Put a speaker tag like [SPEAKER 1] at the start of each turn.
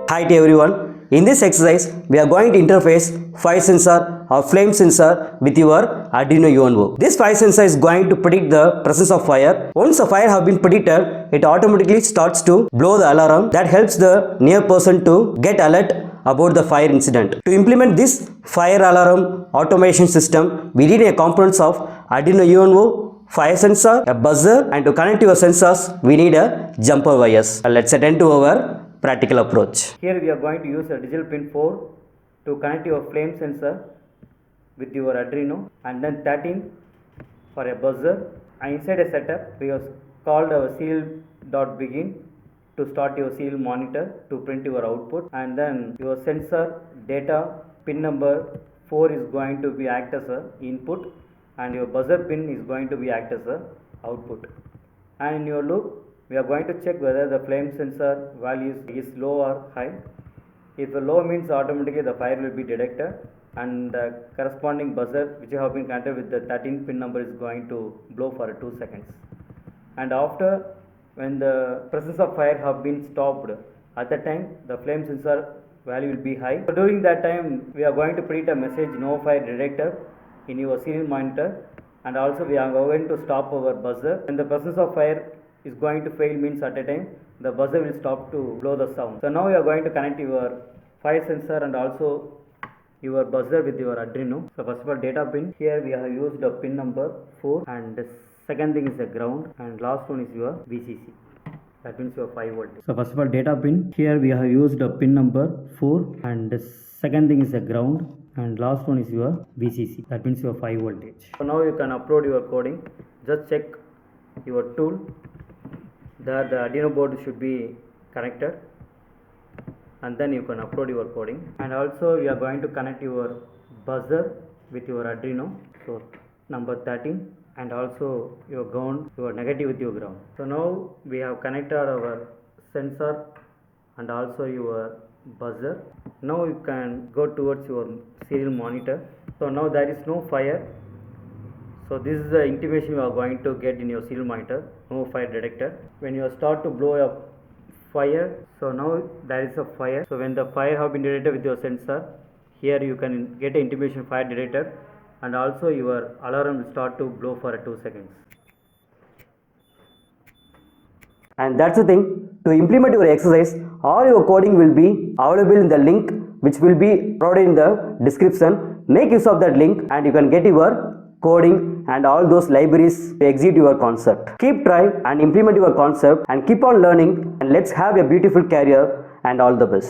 [SPEAKER 1] Hi to everyone. In this exercise, we are going to interface fire sensor or flame sensor with your Arduino UNO. This fire sensor is going to predict the presence of fire. Once the fire have been predicted, it automatically starts to blow the alarm that helps the near person to get alert about the fire incident. To implement this fire alarm automation system, we need a components of Arduino UNO, fire sensor, a buzzer, and to connect your sensors, we need a jumper wires. Let's attend to our practical approach. Here we are going to use a digital pin 4 to connect your flame sensor with your Arduino, and then 13 for a buzzer. And inside a setup, we have called our serial.begin to start your serial monitor to print your output, and then your sensor data pin number 4 is going to be act as a input, and your buzzer pin is going to be act as a output. And in your loop, we are going to check whether the flame sensor value is low or high. If the low means automatically the fire will be detected, and the corresponding buzzer which have been connected with the 13 pin number is going to blow for 2 seconds. And after, when the presence of fire have been stopped, at that time the flame sensor value will be high. So during that time, we are going to print a message no fire detector in your serial monitor, and also we are going to stop our buzzer. When the presence of fire is going to fail means at a time the buzzer will stop to blow the sound. So now we are going to connect your fire sensor and also your buzzer with your Arduino. So first of all, data pin, here we have used the pin number 4, and the second thing is the ground, and last one is your VCC, that means your 5 volt. So first of all, data pin, here we have used the pin number 4, and the second thing is the ground, and last one is your VCC, that means your 5 voltage. So now you can upload your coding. Just check your tool that the Arduino board should be connected, and then you can upload your coding. And also we are going to connect your buzzer with your Arduino, so number 13, and also your ground, your negative with your ground. So now we have connected our sensor and also your buzzer. Now you can go towards your serial monitor. So now there is no fire. So this is the intimation you are going to get in your serial monitor, no fire detector. When you start to blow up fire, so now there is a fire. So when the fire have been detected with your sensor, here you can get an intimation fire detector, and also your alarm will start to blow for 2 seconds. And that's the thing. To implement your exercise, all your coding will be available in the link which will be provided in the description. Make use of that link and you can get your coding and all those libraries to execute your concept. Keep trying and implement your concept and keep on learning, and let's have a beautiful career, and all the best.